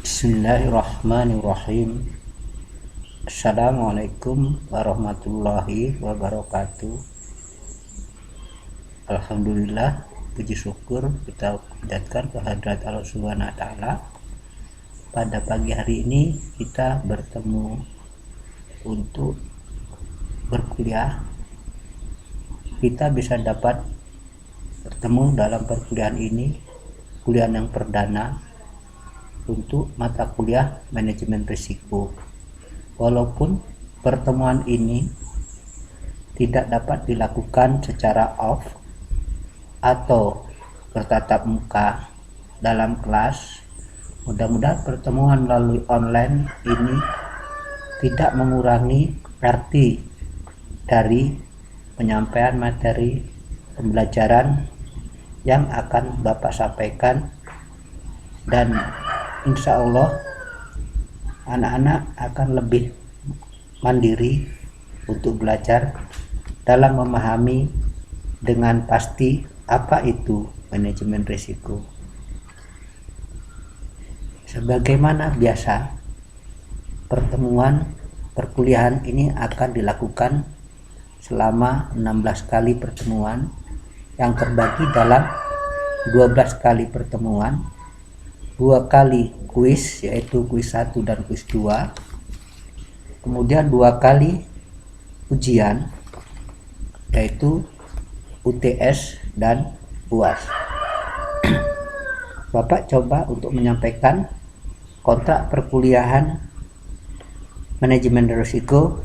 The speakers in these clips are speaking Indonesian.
Bismillahirrahmanirrahim. Assalamualaikum warahmatullahi wabarakatuh. Alhamdulillah, puji syukur kita panjatkan kehadirat Allah Subhanahu wa taala. Pada pagi hari ini kita bertemu untuk berkuliah. Kita bisa dapat bertemu dalam perkuliahan ini, kuliah yang perdana untuk mata kuliah manajemen risiko. Walaupun pertemuan ini tidak dapat dilakukan secara off atau bertatap muka dalam kelas, mudah-mudahan pertemuan melalui online ini tidak mengurangi arti dari penyampaian materi pembelajaran yang akan Bapak sampaikan, dan insya Allah anak-anak akan lebih mandiri untuk belajar dalam memahami dengan pasti apa itu manajemen risiko. Sebagaimana biasa, pertemuan perkuliahan ini akan dilakukan selama 16 kali pertemuan yang terbagi dalam 12 kali pertemuan, 2 kali kuis, yaitu kuis 1 dan kuis 2, kemudian 2 kali ujian, yaitu UTS dan UAS. Bapak coba untuk menyampaikan kontrak perkuliahan manajemen risiko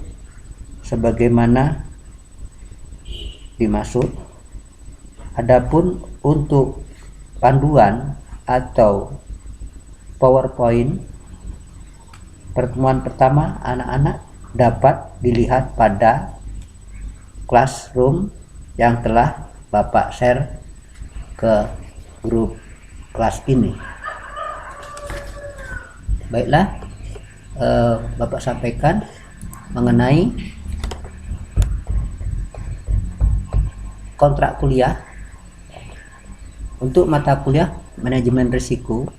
sebagaimana dimaksud. Adapun untuk panduan atau PowerPoint pertemuan pertama, anak-anak dapat dilihat pada classroom yang telah Bapak share ke grup kelas ini. Baiklah, Bapak sampaikan mengenai kontrak kuliah untuk mata kuliah manajemen risiko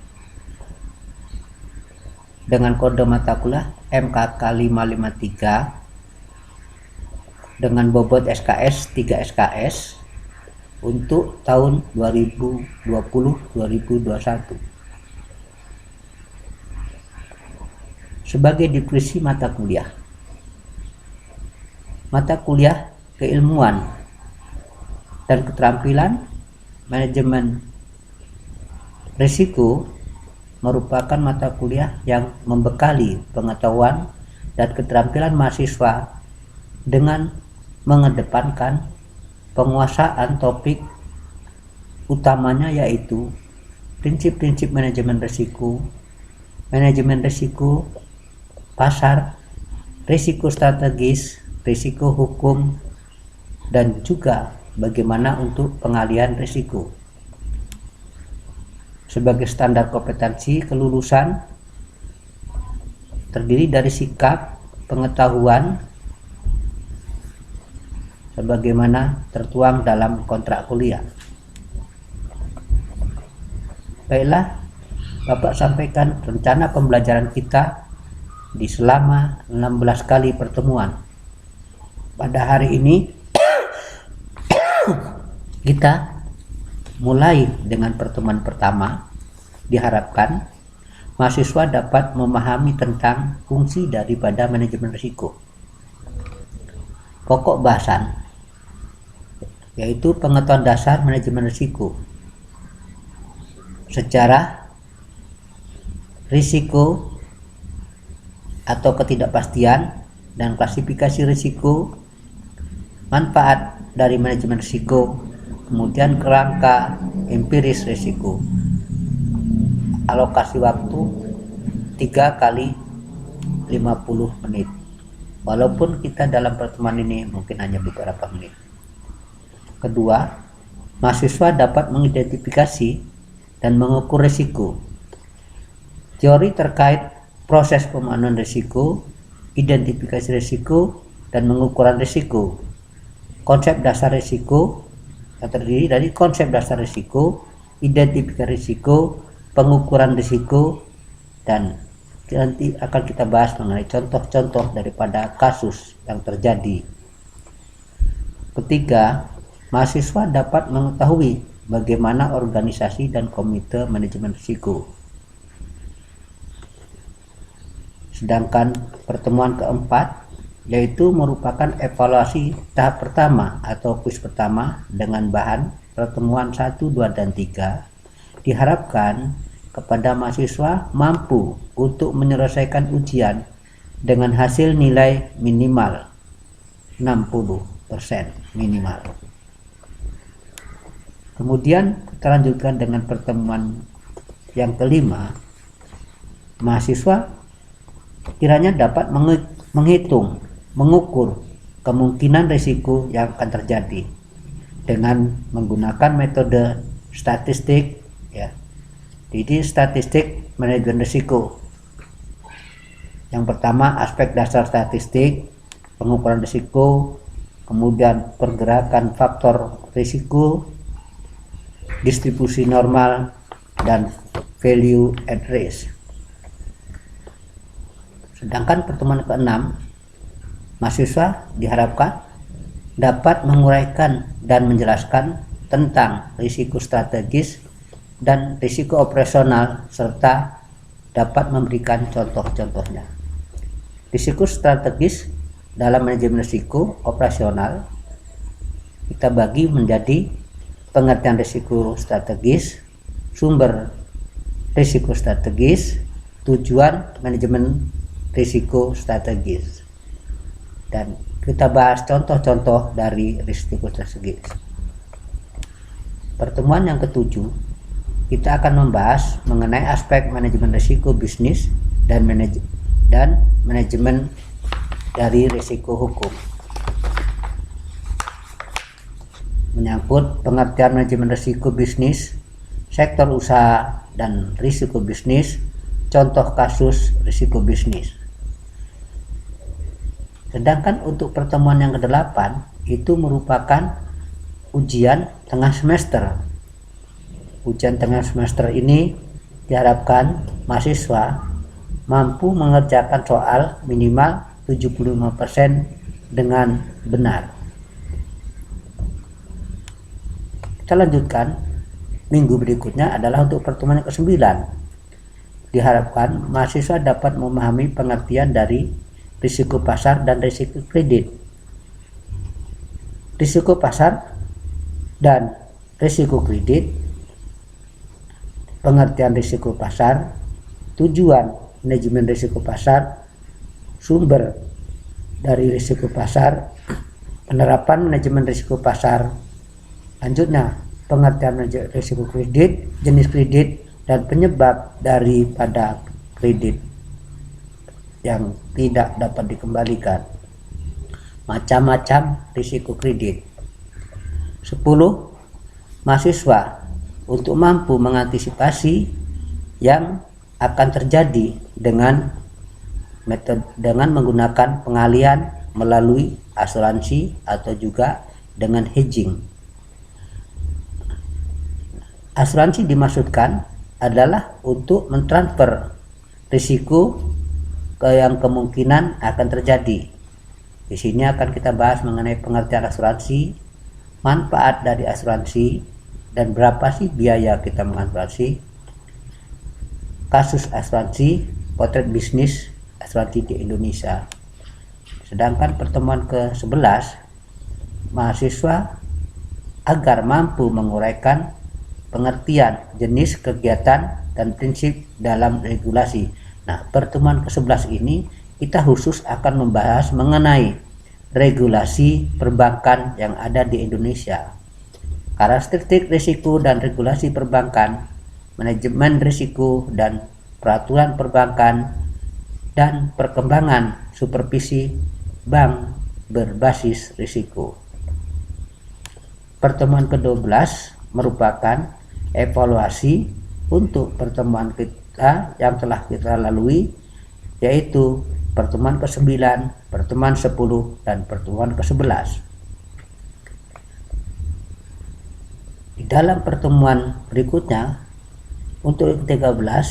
dengan kode mata kuliah MKK 553 dengan bobot SKS 3 SKS untuk tahun 2020-2021. Sebagai deskripsi mata kuliah keilmuan dan keterampilan manajemen risiko merupakan mata kuliah yang membekali pengetahuan dan keterampilan mahasiswa dengan mengedepankan penguasaan topik utamanya, yaitu prinsip-prinsip manajemen risiko pasar, risiko strategis, risiko hukum, dan juga bagaimana untuk pengalihan risiko. Sebagai standar kompetensi kelulusan terdiri dari sikap, pengetahuan sebagaimana tertuang dalam kontrak kuliah. Baiklah, Bapak sampaikan rencana pembelajaran kita di selama 16 kali pertemuan. Pada hari ini kita mulai dengan pertemuan pertama. Diharapkan mahasiswa dapat memahami tentang fungsi daripada manajemen risiko. Pokok bahasan yaitu pengetahuan dasar manajemen risiko, sejarah risiko atau ketidakpastian dan klasifikasi risiko, manfaat dari manajemen risiko, kemudian kerangka empiris risiko. Alokasi waktu 3 kali 50 menit. Walaupun kita dalam pertemuan ini mungkin hanya beberapa menit. Kedua, mahasiswa dapat mengidentifikasi dan mengukur risiko. Teori terkait proses pemahaman risiko, identifikasi risiko, dan pengukuran risiko. Konsep dasar risiko yang terdiri dari konsep dasar risiko, identifikasi risiko, pengukuran risiko, dan nanti akan kita bahas mengenai contoh-contoh daripada kasus yang terjadi. Ketiga, mahasiswa dapat mengetahui bagaimana organisasi dan komite manajemen risiko. Sedangkan pertemuan keempat yaitu merupakan evaluasi tahap pertama atau kuis pertama dengan bahan pertemuan 1, 2, dan 3 diharapkan kepada mahasiswa mampu untuk menyelesaikan ujian dengan hasil nilai minimal 60% minimal. Kemudian kita lanjutkan dengan pertemuan yang kelima. Mahasiswa kiranya dapat mengukur kemungkinan risiko yang akan terjadi dengan menggunakan metode statistik, ya. Jadi statistik manajemen risiko. Yang pertama aspek dasar statistik, pengukuran risiko, kemudian pergerakan faktor risiko, distribusi normal, dan value at risk. Sedangkan pertemuan ke-6, mahasiswa diharapkan dapat menguraikan dan menjelaskan tentang risiko strategis dan risiko operasional serta dapat memberikan contoh-contohnya. Risiko strategis dalam manajemen risiko operasional kita bagi menjadi pengertian risiko strategis, sumber risiko strategis, tujuan manajemen risiko strategis, dan kita bahas contoh-contoh dari risiko strategis. Pertemuan yang ketujuh kita akan membahas mengenai aspek manajemen risiko bisnis dan manajemen dari risiko hukum. Menyangkut pengertian manajemen risiko bisnis, sektor usaha dan risiko bisnis, contoh kasus risiko bisnis. Sedangkan untuk pertemuan yang ke-8 itu merupakan ujian tengah semester. Ujian tengah semester ini diharapkan mahasiswa mampu mengerjakan soal minimal 75% dengan benar. Kita lanjutkan, minggu berikutnya adalah untuk pertemuan yang ke-9. Diharapkan mahasiswa dapat memahami pengertian dari risiko pasar dan risiko kredit. Risiko pasar dan risiko kredit, pengertian risiko pasar, tujuan manajemen risiko pasar, sumber dari risiko pasar, penerapan manajemen risiko pasar, lanjutnya pengertian risiko kredit, jenis kredit, dan penyebab daripada kredit yang tidak dapat dikembalikan, macam-macam risiko kredit. 10. Mahasiswa untuk mampu mengantisipasi yang akan terjadi dengan menggunakan pengalihan melalui asuransi atau juga dengan hedging. Asuransi dimaksudkan adalah untuk mentransfer risiko yang kemungkinan akan terjadi. Di sini akan kita bahas mengenai pengertian asuransi, manfaat dari asuransi, dan berapa sih biaya kita mengasuransi, kasus asuransi, potret bisnis asuransi di Indonesia. Sedangkan pertemuan ke-11, mahasiswa agar mampu menguraikan pengertian jenis kegiatan dan prinsip dalam regulasi. Nah, pertemuan ke-11 ini kita khusus akan membahas mengenai regulasi perbankan yang ada di Indonesia, karakteristik risiko dan regulasi perbankan, manajemen risiko dan peraturan perbankan, dan perkembangan supervisi bank berbasis risiko. Pertemuan ke-12 merupakan evaluasi untuk pertemuan kita yang telah kita lalui, yaitu pertemuan ke-9, pertemuan 10, dan pertemuan ke-11. Di dalam pertemuan berikutnya, untuk yang ke-13